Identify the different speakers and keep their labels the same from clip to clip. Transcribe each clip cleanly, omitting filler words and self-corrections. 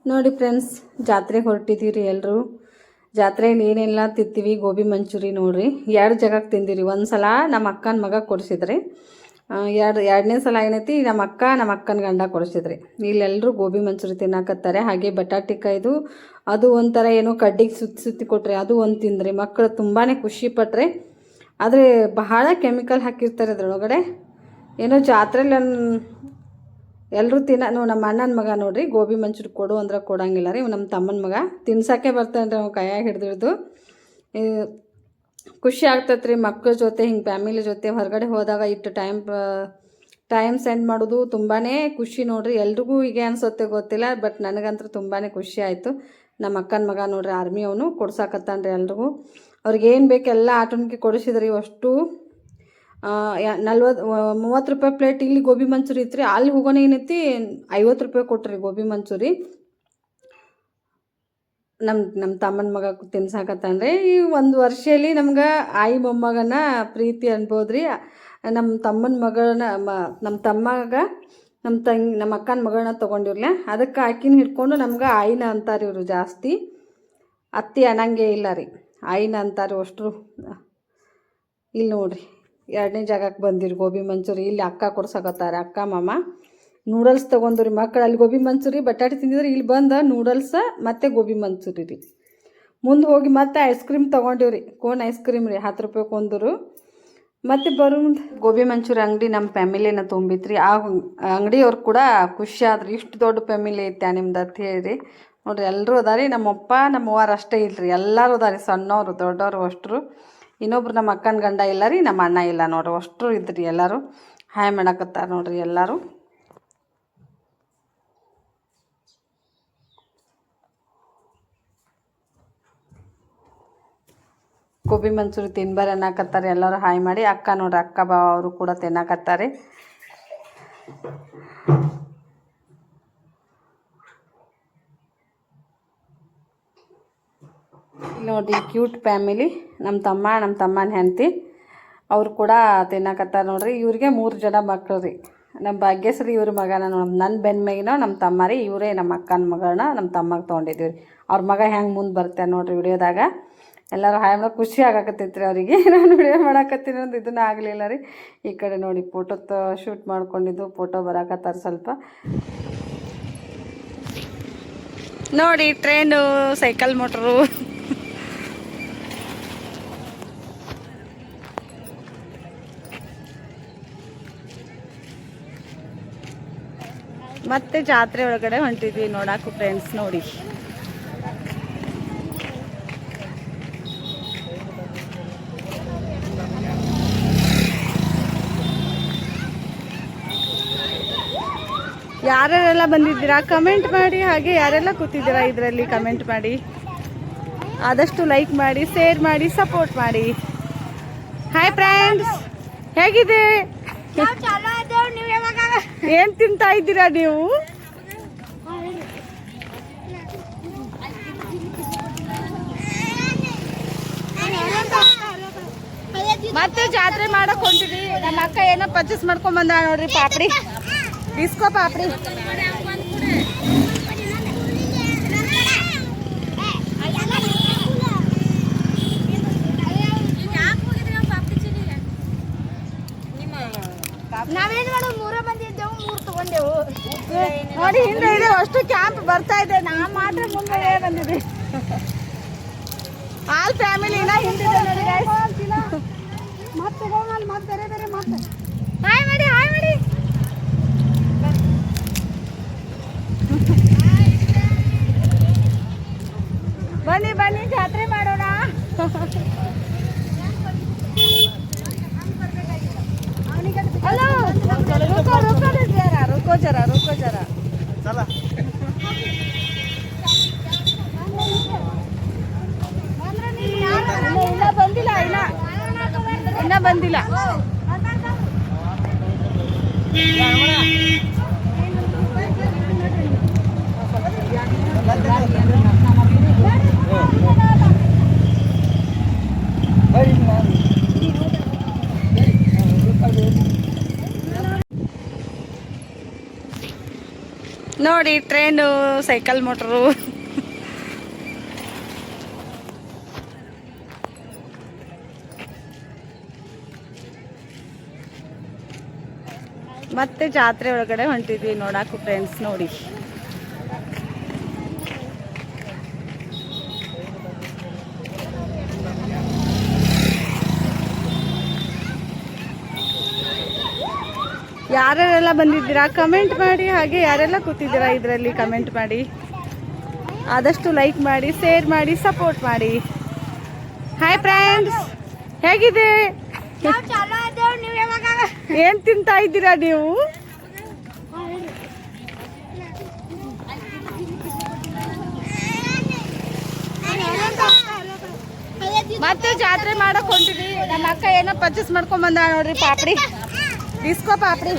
Speaker 1: ನೋಡಿ ಫ್ರೆಂಡ್ಸ್, ಜಾತ್ರೆಗೆ ಹೊರಟಿದ್ದೀವಿ ರೀ ಎಲ್ಲರೂ. ಜಾತ್ರೆಯಲ್ಲಿ ಏನೆಲ್ಲ ತಿಂತೀವಿ, ಗೋಬಿ ಮಂಚೂರಿ ನೋಡಿರಿ. 2 ಜಾಗಕ್ಕೆ ತಿಂದಿರಿ. ಒಂದು ಸಲ ನಮ್ಮ ಅಕ್ಕನ ಮಗ ಕೊಡಿಸಿದ್ರಿ, ಎರಡನೇ ಸಲ ಏನೈತಿ ನಮ್ಮ ಅಕ್ಕನ ಗಂಡ ಕೊಡಿಸಿದ್ರಿ. ಇಲ್ಲೆಲ್ಲರೂ ಗೋಬಿ ಮಂಚೂರಿ ತಿನ್ನಾಕತ್ತಾರೆ. ಹಾಗೆ ಬಟಾಟಿಕಾಯ್ದು ಅದು ಒಂಥರ ಏನೋ ಕಡ್ಡಿಗೆ ಸುತ್ತಿ ಕೊಟ್ರೆ ಅದು ಒಂದು ತಿಂದ್ರಿ. ಮಕ್ಕಳು ತುಂಬಾ ಖುಷಿ ಪಟ್ರೆ. ಆದರೆ ಬಹಳ ಕೆಮಿಕಲ್ ಹಾಕಿರ್ತಾರೆ ಅದರೊಳಗಡೆ. ಏನೋ ಜಾತ್ರೆಯಲ್ಲಿ ಎಲ್ಲರೂ ನಮ್ಮ ಅಣ್ಣನ ಮಗ ನೋಡಿರಿ, ಗೋಬಿ ಮಂಚೂರಿ ಕೊಡು ಅಂದ್ರೆ ಕೊಡೋಂಗಿಲ್ಲ ರೀ. ನಮ್ಮ ತಮ್ಮನ ಮಗ ತಿನ್ಸೋಕ್ಕೆ ಬರ್ತಾನೆ ರೀ, ಅವ್ನು ಕೈಯಾಗ ಹಿಡಿದು ಖುಷಿ ಆಗ್ತೈತೆ ರೀ. ಮಕ್ಕಳ ಜೊತೆ ಹಿಂಗೆ ಫ್ಯಾಮಿಲಿ ಜೊತೆ ಹೊರಗಡೆ ಹೋದಾಗ ಇಟ್ಟು ಟೈಮ್ ಸ್ಪೆಂಡ್ ಮಾಡೋದು ತುಂಬಾ ಖುಷಿ ನೋಡಿರಿ. ಎಲ್ರಿಗೂ ಹೀಗೆ ಅನ್ಸುತ್ತೆ ಗೊತ್ತಿಲ್ಲ, ಬಟ್ ನನಗಂತೂ ತುಂಬಾ ಖುಷಿ ಆಯಿತು. ನಮ್ಮ ಅಕ್ಕನ ಮಗ ನೋಡಿರಿ, ಆರ್ಮಿ ಅವನು ಕೊಡ್ಸಾಕತ್ತಾನ ರೀ ಎಲ್ರಿಗೂ. ಅವ್ರಿಗೇನು ಬೇಕು ಎಲ್ಲ ಆಟೋನ್ಗೆ ಕೊಡಿಸಿದ್ರಿ. ಅಷ್ಟು 30 ರೂಪಾಯಿ ಪ್ಲೇಟ್ ಇಲ್ಲಿ ಗೋಬಿ ಮಂಚೂರಿ ಇತ್ತು ರೀ. ಅಲ್ಲಿ ಹೋಗೋಣ ಏನೈತಿ 50 ರೂಪಾಯಿ ಕೊಟ್ರಿ ಗೋಬಿ ಮಂಚೂರಿ. ನಮ್ಮ ತಮ್ಮನ ಮಗ ತಿನ್ಸಾಕತ್ತಾನ್ರಿ. ಈ 1 ವರ್ಷದಲ್ಲಿ ನಮ್ಗೆ ಆಯಿ ಮೊಮ್ಮಗನ ಪ್ರೀತಿ ಅನ್ಬೋದು ರೀ. ನಮ್ಮ ತಮ್ಮನ ಮಗಳನ್ನ ನಮ್ಮ ತಮ್ಮಗ ನಮ್ಮ ಅಕ್ಕನ ಮಗಳನ್ನ ತೊಗೊಂಡಿರ್ಲ, ಅದಕ್ಕೆ ಆಕಿನ ಹಿಡ್ಕೊಂಡು ನಮ್ಗೆ ಆಯಿನ ಅಂತಾರೆ ಇವರು. ಜಾಸ್ತಿ ಅತ್ತಿ ಅನ್ನಂಗೆ ಇಲ್ಲ ರೀ, ಆಯಿನ ಅಂತಾರೆ ಅಷ್ಟರು. ಇಲ್ಲಿ ನೋಡಿರಿ, 2ನೇ ಜಾಗಕ್ಕೆ ಬಂದಿರಿ ಗೋಬಿ ಮಂಚೂರಿ. ಇಲ್ಲಿ ಅಕ್ಕ ಕೊಡ್ಸಕತ್ತಾರೆ, ಅಕ್ಕ ಮಾಮ ನೂಡಲ್ಸ್ ತೊಗೊಂಡ್ರಿ ಮಕ್ಕಳು. ಅಲ್ಲಿ ಗೋಬಿ ಮಂಚೂರಿ ಬಟಾಟೆ ತಿಂದಿದ್ರೆ, ಇಲ್ಲಿ ಬಂದು ನೂಡಲ್ಸ ಮತ್ತು ಗೋಬಿ ಮಂಚೂರಿ ರೀ. ಮುಂದೆ ಹೋಗಿ ಮತ್ತೆ ಐಸ್ ಕ್ರೀಮ್ ತೊಗೊಂಡಿವ್ರಿ, ಕೋನ್ ಐಸ್ ಕ್ರೀಮ್ ರೀ, 10 ರೂಪಾಯಿ ಕೊಂದರು. ಮತ್ತು ಮುಂದೆ ಗೋಬಿ ಮಂಚೂರಿ ಅಂಗಡಿ ನಮ್ಮ ಫ್ಯಾಮಿಲಿನ ತುಂಬಿತ್ರಿ. ಆ ಅಂಗಡಿಯವ್ರು ಕೂಡ ಖುಷಿ ಆದ್ರಿ, ಇಷ್ಟು ದೊಡ್ಡ ಫ್ಯಾಮಿಲಿ ಐತೆ ನಿಮ್ದು ಅಂತ ಹೇಳಿ. ನೋಡಿರಿ, ಎಲ್ಲರೂ ಅದಾರಿ. ನಮ್ಮಪ್ಪ ನಮ್ಮವ್ವಾರು ಅಷ್ಟೇ ಇಲ್ಲರಿ, ಎಲ್ಲರೂ ಅದಾರಿ, ಸಣ್ಣವರು ದೊಡ್ಡವರು ಅಷ್ಟರು. ಇನ್ನೊಬ್ರು ನಮ್ಮ ಅಕ್ಕನ ಗಂಡ ಇಲ್ಲ ರೀ, ನಮ್ಮ ಅಣ್ಣ ಇಲ್ಲ ನೋಡ್ರಿ, ಅಷ್ಟರು ಇದ್ರಿ. ಎಲ್ಲರೂ ಹಾಯ್ ಮಾಡಕತ್ತಾರೆ ನೋಡ್ರಿ ಎಲ್ಲರೂ. ಗೋಬಿ ಮಂಚೂರಿ ತಿನ್ಬಾರ ಅನ್ನಕತ್ತಾರೆ ಎಲ್ಲರೂ ಹಾಯ್ ಮಾಡಿ. ಅಕ್ಕ ನೋಡ್ರಿ, ಅಕ್ಕ ಬಾವ ಅವರು ಕೂಡ ತಿನ್ನಕತ್ತಾರೆ. ನೋಡಿರಿ, ಕ್ಯೂಟ್ ಫ್ಯಾಮಿಲಿ. ನಮ್ಮ ತಮ್ಮನ ಹೆಂಡತಿ ಅವ್ರು ಕೂಡ ತಿನ್ನಕತ್ತಾರೆ ನೋಡ್ರಿ. ಇವ್ರಿಗೆ 3 ಜನ ಮಕ್ಕಳು ರೀ. ನಮ್ಮ ಭಾಗ್ಯಶ್ರೀ ಇವ್ರ ಮಗನ ನನ್ನ ಬೆನ್ಮೇಗಿನೋ ನಮ್ಮ ತಮ್ಮ ರೀ. ಇವರೇ ನಮ್ಮ ಅಕ್ಕನ ಮಗಳನ್ನ ನಮ್ಮ ತಮ್ಮಗೆ ತೊಗೊಂಡಿದ್ದೀವಿ ರೀ. ಅವ್ರ ಮಗ ಹೆಂಗೆ ಮುಂದೆ ಬರ್ತಾರೆ ನೋಡಿರಿ ವಿಡಿಯೋದಾಗ. ಎಲ್ಲರೂ ಹಾಯ್ ಮಾಡೋ ಖುಷಿ ಆಗಾಕತ್ತೈತೆ ರೀ ಅವರಿಗೆ. ನಾನು ವಿಡಿಯೋ ಮಾಡಾಕತ್ತೀನಿ ಅಂತ ಇದನ್ನ ಆಗಲಿಲ್ಲ ರೀ. ಈ ಕಡೆ ನೋಡಿ ಫೋಟೋ ಶೂಟ್ ಮಾಡ್ಕೊಂಡಿದ್ದು, ಫೋಟೋ ಬರಾಕತ್ತಾರೆ ಸ್ವಲ್ಪ. ನೋಡಿ, ಟ್ರೈನು, ಸೈಕಲ್, ಮೋಟ್ರು. ಮತ್ತೆ ಜಾತ್ರೆ ಒಳಗಡೆ ಹೊಂಟಿದ್ವಿ ನೋಡಾಕು ಫ್ರೆಂಡ್ಸ್. ನೋಡಿ, ಯಾರೆಲ್ಲ ಬಂದಿದ್ದೀರಾ ಕಮೆಂಟ್ ಮಾಡಿ. ಹಾಗೆ ಯಾರೆಲ್ಲ ಕೂತಿದ್ದೀರಾ ಇದರಲ್ಲಿ ಕಮೆಂಟ್ ಮಾಡಿ. ಆದಷ್ಟು ಲೈಕ್ ಮಾಡಿ, ಶೇರ್ ಮಾಡಿ, ಸಪೋರ್ಟ್ ಮಾಡಿ. ಹಾಯ್ ಫ್ರೆಂಡ್ಸ್, ಹೇಗಿದೆ? ಏನ್ ತಿಂತಾ ಇದ್ದೀರಾ ನೀವು? ಮತ್ತೆ ಜಾತ್ರೆ ಮಾಡಕ್ ಹೊಂಟಿದ್ವಿ. ನಮ್ಮ ಅಕ್ಕ ಏನೋ ಪರ್ಚೇಸ್ ಮಾಡ್ಕೊಂಡ್ ಬಂದ ನೋಡ್ರಿ, ಪಾಪಡಿ, ಡಿಸ್ಕೋ ಪಾಪಡಿ.
Speaker 2: ನಾವೇನ್ ಮಾಡೋದು, 3 ಮಂದಿ ಇದ್ದೆವು, 3 ತಗೊಂಡೆವು.
Speaker 1: ನೋಡಿ, ಹಿಂದೆ ಇದೆ ಅಷ್ಟು ಕ್ಯಾಂಪ್ ಬರ್ತಾ ಇದೆ. ನಾ ಮಾತ್ರ ಮುಂದೆ ಬಂದಿದ್ವಿ. ಆಲ್ ಫ್ಯಾಮಿಲಿನ ಹಿಂದಿದೆ ನೋಡಿ ಗೈಸ್.
Speaker 2: ಮತ್ತೆ ಹೋಗಲ್ಲ, ಮತ್ತೆ ಬೇರೆ ಮತ್ತೆ ಹಾಯ್ ಮಾಡಿ, ಹಾಯ್ ಮಾಡಿ.
Speaker 1: ಬನ್ನಿ ಬನ್ನಿ, ಜಾತ್ರೆ ಮಾಡೋಣ. ಹಲೋ, ರುಕೋ ಜರ. ಇನ್ನ ಬಂದಿಲ್ಲ. ನೋಡಿ ಟ್ರೈನು, ಸೈಕಲ್, ಮೋಟ್ರು. ಮತ್ತೆ ಜಾತ್ರೆ ಒಳಗಡೆ ಹೊಂಟಿದ್ವಿ ನೋಡಾಕು ಫ್ರೆಂಡ್ಸ್. ನೋಡಿ ಯಾರ್ಯಾರೆಲ್ಲ ಬಂದಿದ್ದೀರಾ ಕಮೆಂಟ್ ಮಾಡಿ. ಹಾಗೆ ಯಾರೆಲ್ಲ ಕೂತಿದ್ದೀರಾ ಇದರಲ್ಲಿ ಕಮೆಂಟ್ ಮಾಡಿ. ಆದಷ್ಟು ಲೈಕ್ ಮಾಡಿ, ಶೇರ್ ಮಾಡಿ, ಸಪೋರ್ಟ್ ಮಾಡಿ. ಹಾಯ್ ಫ್ರೆಂಡ್ಸ್, ಹೇಗಿದೆ? ಏನ್ ತಿಂತಾ ಇದ್ದೀರಾ ನೀವು? ಮತ್ತೆ ಜಾತ್ರೆ ಮಾಡಕ್ ಹೊಂಟಿದ್ವಿ. ನಮ್ಮ ಅಕ್ಕ ಏನೋ ಪರ್ಚೇಸ್ ಮಾಡ್ಕೊಂಡ್ ಬಂದ ನೋಡ್ರಿ, ಪಾಪಡಿ, ಡಿಸ್ಕೋ ಪಾಪಡಿ.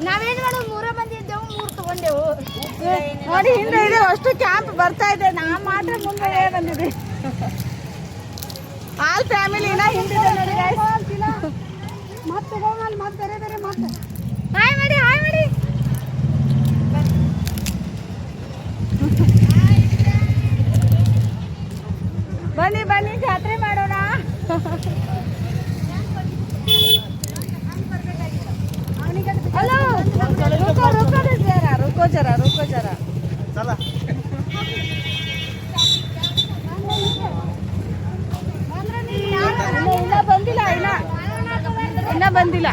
Speaker 2: ನಾವೇನ್ ಮಾಡೋದು, 3 ಮಂದಿ ಇದ್ದೆವು, 3 ತಗೊಂಡೆವು.
Speaker 1: ನೋಡಿ ಹಿಂದೆ ಇದೆ ಅಷ್ಟು ಕ್ಯಾಂಪ್ ಬರ್ತಾ ಇದೆ. ನಾ ಮಾತ್ರ ಮುಂದೆ ಬಂದಿದ್ವಿ. ಆಲ್ ಫ್ಯಾಮಿಲಿನ ಹಿಂದಿದೆ ನೋಡಿ guys.
Speaker 2: ಮತ್ತೆ ತಗೊಂಡ್ ಮತ್ತೆ ಬೇರೆ ಬೇರೆ ಮತ್ತೆ ಹಾಯ್ ಮಾಡಿ, ಹಾಯ್ ಮಾಡಿ.
Speaker 1: ಬನ್ನಿ ಬನ್ನಿ ಜಾತ್ರೆ ಮಾಡೋಣ. ಹಲೋ, ರುಕೋ ಜರ. ಇನ್ನ ಬಂದಿಲ್ಲ.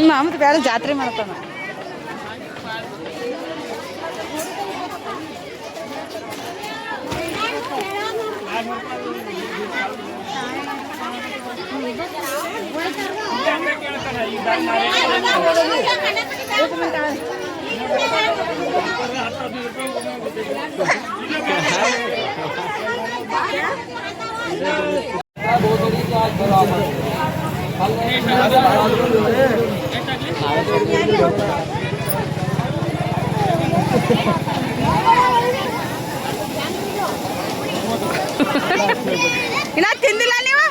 Speaker 1: ನಮ್ದು ಬೇರೆ ಜಾತ್ರೆ ಮಾಡ್ತಾನ. ಇನ್ನ ತಿಂದಿಲ್ಲ ನೀವು?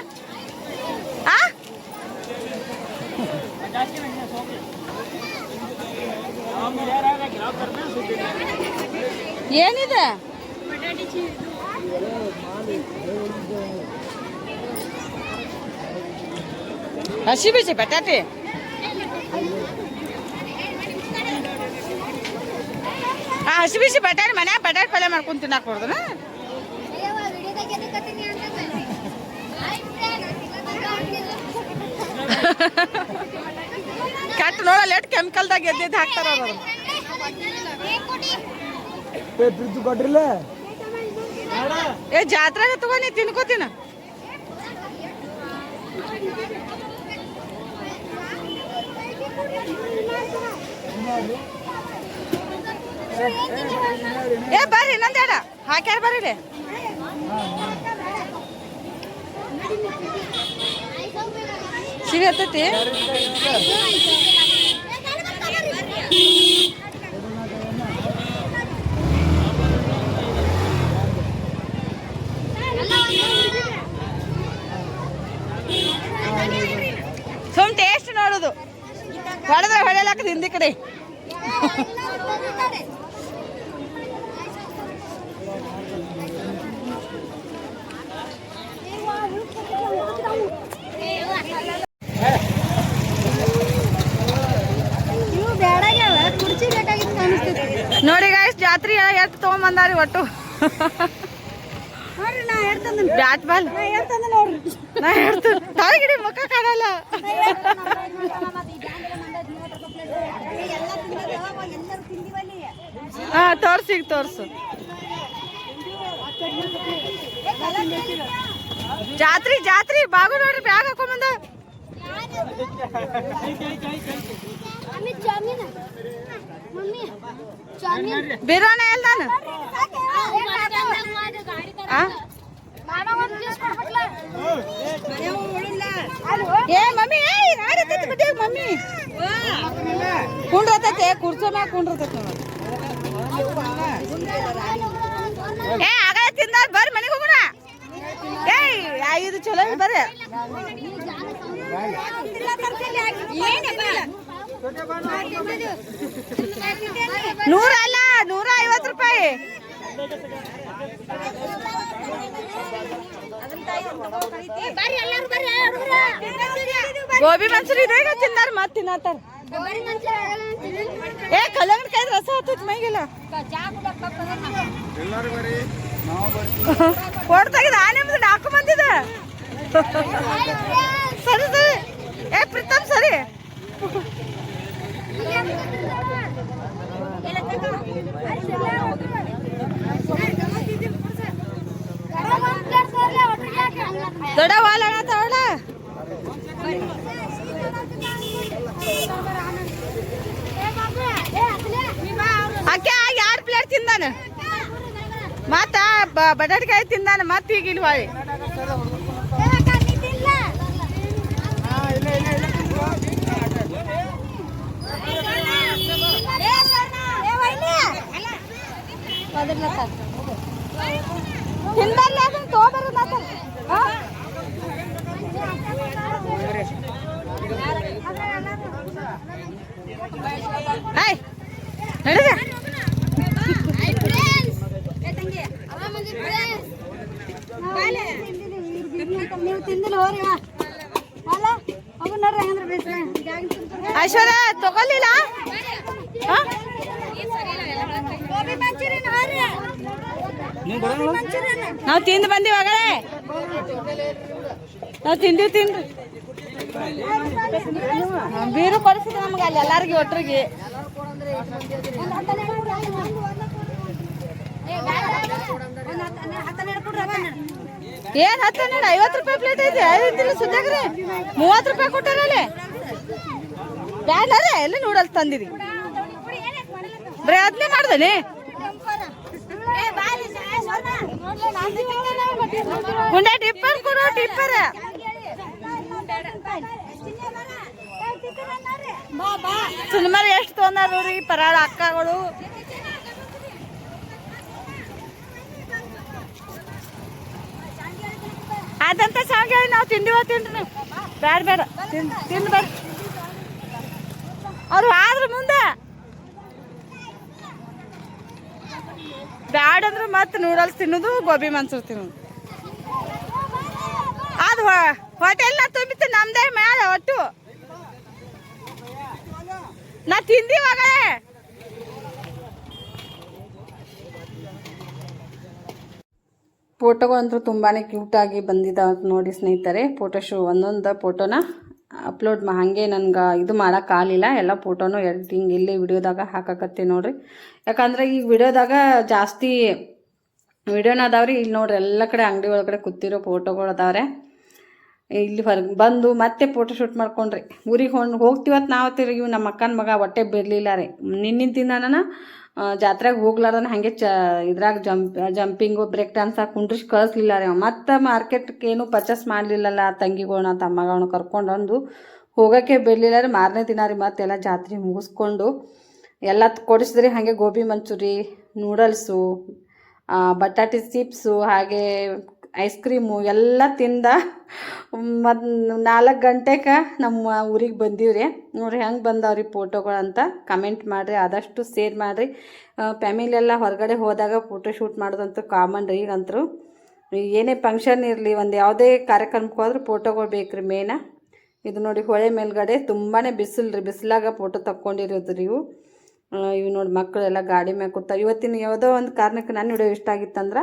Speaker 1: ಏನಿದೆ? ಹಸಿ ಬಿಸಿ ಬಟಾಟೆ. ಹಸಿ ಬಿಸಿ ಬಟಾಟೆ ಮನ್ಯಾಗ ಬಟಾಟೆ ಪಲ್ಯ ಮಾಡ್ಕೊಂಡು ತಿನ್ನಾಕ ಕೊಡ್ದನ. ಕೆಟ್ಟ ನೋಡಲ್ಲ, ಎಷ್ಟು ಕೆಮಿಕಲ್ದಾಗ ಎದ್ದೆದ್ದು ಹಾಕ್ತಾರ ಅವರು. ಏ ಜಾತ್ರೆಗ ತಗೊಂಡಿ ತಿನ್ಕೋತೀನ. ಏ ಬರ್ರಿ ಇನ್ನೊಂದೇಡ ಹಾಕ್ಯಾರ ಬರ್ರಿ. ಸಿಗಿ ಹತ್ತೈತಿ. ಸುಮ್ ಟೇಸ್ಟ್ ನೋಡುದು, ಹೊಡೆದ್ರೆ ಹೊಡೆಯಲಾಕದ ಹಿಂದಿ ಕಡೆ.
Speaker 2: ಇವು ಬೇಡಾಗ್ಯಾವ ಕುರ್ಚಿ ಬೇಕಾಗಿತ್ತು ಅನಿಸ್ತೈತಿ
Speaker 1: ನೋಡಿ ಗಾಯ್ಸ್ ಜಾತ್ರೆ ಎಷ್ಟು ತೊಗೊಂಬಂದಾರಿ ಒಟ್ಟು
Speaker 2: ನೋಡ್ರಿ ನಾ ಹೇಳ್ತಂದ
Speaker 1: ಬ್ಯಾಟ್ ಬಾಲ್
Speaker 2: ನಾ ಹೇಳ್ತಂದ ನೋಡ್ರಿ
Speaker 1: ನಾ ಹೇಳ್ತೀನಿ ತಾಯಿಗಿಡಿ ಮುಖ ಕಾಣಲ್ಲ ಹಾ ತೋರ್ಸು ಜಾತ್ರಿ ಬಾಗು ನೋಡ್ರಿ ಬ್ಯಾಗ್ ಹಾಕೊಂಬಂದ ಬಿರೋಣ ಎಲ್ದಾನ ಏ ಮಮ್ಮಿ ಮಮ್ಮಿ ಕುಂಡ್ರತೈತೆ ಕುರ್ಚೋ ಮ್ಯಾಗ ಕುಂಡ್ರತೈತೆ ಏ ಆಗ ತಿಂದಾರ ಬರ್ರಿ ಮನೆಗೆ ಹೋಗೋಣ ಏಯ್ ಇದು ಚಲೋ ಬರ್ರಿ ನೂರ ಅಲ್ಲ 150 ರೂಪಾಯಿ ಗೋಬಿ ಮಂಚೂರಿ ಇದೆ ಈಗ ತಿಂದಾರ ಮತ್ ತಿನ್ನತ್ತಾರ ಏ ಕಲ್ಲಂಗಡಿ ರಸ ಹತ್ತೈತಿ ಮೈಗೆಲ್ಲ ಫೋಟೋ ತೆಗೆದ ನಿಮ್ದು ಡಾಕು ಬಂದಿದೆ ಸರಿ ಏ ಪ್ರೀತಮ್ ಸರಿ ದೊಡ್ಡ ವಾಲ ತಗೊಳ್ಳ ಅಕ್ಕ 2 ಪ್ಲೇಟ್ ತಿಂದಾನ ಮತ್ತ ಬಟಾಟಿಕಾಯಿ ತಿಂದಾನ ಮತ್ತ ಈಗ ಇಲ್ಲಿ ಹೊಳಿ ತಿಂದಲ್ಲ ಅದನ್ನ ತಗೋಬಾರ ನಡಿದ
Speaker 2: ನೀವು ತಿಂದಿಲ್ಲ ಹೋರಿ ಅಲ್ಲ ಅವು ನೋಡ್ರಿ ಹೆಂಗ್ರ ಬೇಸ
Speaker 1: ಐಶ್ವರ್ಯ ತಗೊಳ್ಳಿಲ್ಲ ನಾವು ತಿಂದು ಬಂದಿವಿ ಆಗಲೇ ನಾವು ತಿಂದ್ರಿ ಬೀರು ಕೊಡಿಸಿದ ನಮ್ಗೆ ಅಲ್ಲಿ ಎಲ್ಲಾರ್ಗಿ ಒಟ್ಟರಿಗೆ ಏನ್ 50 ರೂಪಾಯಿ ಪ್ಲೇಟ್ ಐತೆ ಸುದ್ದಾಗ್ರಿ 30 ರೂಪಾಯಿ ಕೊಟ್ಟಾರಲ್ಲಿ ಬ್ಯಾಡ್ಲಾರೆ ಎಲ್ಲ ನೂಡಲ್ಸ್ ತಂದಿರಿ ಬರೀ ಅದನ್ನೇ ಮಾಡ್ದೇನೆ ಗುಂಡ ಟಿಪ್ಪರ್ ಕೊಡು ಟಿಪ್ಪರ್ ಸುಮಾರು ಎಷ್ಟು ತೊಂದಾರು ರೀ ಪರಾಳ ಅಕ್ಕಗಳು ಅದಂತ ಶಾವಿಗೆ ನಾವು ತಿಂದ್ರಿ ಬೇಡ ತಿಂದು ಬರ್ರಿ ಅವ್ರು ಆದ್ರ ಮುಂದೆ ಬ್ಯಾಡಂದ್ರೆ ಮತ್ತೆ ನೂಡಲ್ಸ್ ತಿನ್ನೋದು ಗೋಬಿ ಮಂಚೂರಿ ತಿನ್ನೋದು ಅದು ಹೋಟೆಲ್ನ ತುಂಬಿತ್ತು ನಮ್ದೇ ಮ್ಯಾಲ ಒಟ್ಟು ನಾ ತಿಂದಿವಾಗ ಫೋಟೋಗಳಂತೂ ತುಂಬಾ ಕ್ಯೂಟಾಗಿ ಬಂದಿದ್ದಾವೆ ನೋಡಿ ಸ್ನೇಹಿತರೆ ಒಂದೊಂದು ಫೋಟೋನ ಅಪ್ಲೋಡ್ ಹಾಗೆ ನನಗೆ ಇದು ಮಾಡೋಕ್ಕಾಗಲಿಲ್ಲ ಎಲ್ಲ ಫೋಟೋನು ಎಡಿಟಿಂಗ್ ಇಲ್ಲಿ ವಿಡಿಯೋದಾಗ ಹಾಕಕತ್ತಿ ನೋಡ್ರಿ ಯಾಕಂದ್ರೆ ಈಗ ವಿಡಿಯೋದಾಗ ಜಾಸ್ತಿ ವಿಡಿಯೋನ ಅದಾವ್ರಿ ಇಲ್ಲಿ ನೋಡ್ರಿ ಎಲ್ಲ ಕಡೆ ಅಂಗಡಿ ಒಳಗಡೆ ಕೂತಿರೋ ಫೋಟೋಗಳು ಅದಾವ್ರೆ ಇಲ್ಲಿ ಹೊರಗೆ ಬಂದು ಮತ್ತೆ ಫೋಟೋ ಶೂಟ್ ಮಾಡ್ಕೊಂಡ್ರಿ ಊರಿಗೆ ಹೋಗ್ತೀವತ್ತು ನಾವು ತಿರುಗಿ ನಮ್ಮ ಅಕ್ಕನ ಮಗ ಹೊಟ್ಟೆ ಬಿಡಲಿಲ್ಲ ರೀ ನಿನ್ನಿಂತಿಂದ ನಾನು ಜಾತ್ರೆಗೆ ಹೋಗ್ಲಾರ್ದನ ಹಾಗೆ ಇದ್ರಾಗ ಜಂಪಿಂಗು ಬ್ರೇಕ್ ಡ್ಯಾನ್ಸ್ ಹಾಕಿ ಕುಂಡ್ರಿಸಿ ಕಳಿಸ್ಲಿಲ್ಲ ರೀ ಮತ್ತು ಮಾರ್ಕೆಟ್ಗೆ ಏನು ಪರ್ಚೇಸ್ ಮಾಡಲಿಲ್ಲಲ್ಲ ತಂಗಿಗಳನ್ನ ತಮ್ಮಗಳನ್ನ ಕರ್ಕೊಂಡು ಹೋಗೋಕ್ಕೆ ಬಿಡಲಿಲ್ಲ ರೀ ಮಾರನೇ ದಿನ ರೀ ಮತ್ತೆಲ್ಲ ಜಾತ್ರೆ ಮುಗಿಸ್ಕೊಂಡು ಎಲ್ಲ ಕೊಡಿಸಿದ್ರಿ ಹಾಗೆ ಗೋಬಿ ಮಂಚೂರಿ ನೂಡಲ್ಸು ಬಟಾಟಿ ಚಿಪ್ಸು ಹಾಗೆ ಐಸ್ ಕ್ರೀಮು ಎಲ್ಲ ತಿಂದ ಮತ್ತು 4 ಗಂಟೆಗೆ ನಮ್ಮ ಊರಿಗೆ ಬಂದೀವ್ರಿ. ನೋಡಿರಿ ಹೆಂಗೆ ಬಂದವ್ರಿ ಫೋಟೋಗಳಂತ ಕಮೆಂಟ್ ಮಾಡಿರಿ, ಆದಷ್ಟು ಶೇರ್ ಮಾಡಿರಿ. ಫ್ಯಾಮಿಲಿ ಎಲ್ಲ ಹೊರಗಡೆ ಹೋದಾಗ ಫೋಟೋ ಶೂಟ್ ಮಾಡೋದಂತೂ ಕಾಮನ್ ರೀ. ಈಗಂತರೂ ಏನೇ ಫಂಕ್ಷನ್ ಇರಲಿ, ಒಂದು ಯಾವುದೇ ಕಾರ್ಯಕ್ರಮಕ್ಕೆ ಹೋದ್ರೆ ಫೋಟೋಗಳು ಬೇಕು ರೀ ಮೇನ. ಇದು ನೋಡಿ ಹೊಳೆ ಮೇಲ್ಗಡೆ ತುಂಬಾ ಬಿಸಿಲು ರೀ, ಬಿಸಿಲಾಗ ಫೋಟೋ ತಕ್ಕೊಂಡಿರೋದು ರೀ ಇವು ನೋಡಿ. ಮಕ್ಕಳೆಲ್ಲ ಗಾಡಿ ಮ್ಯಾಗ ಕೂತಾವ. ಇವತ್ತಿನ ಯಾವುದೋ ಒಂದು ಕಾರಣಕ್ಕೆ ನನ್ನ ವಿಡಿಯೋ ಇಷ್ಟ ಆಗಿತ್ತಂದ್ರೆ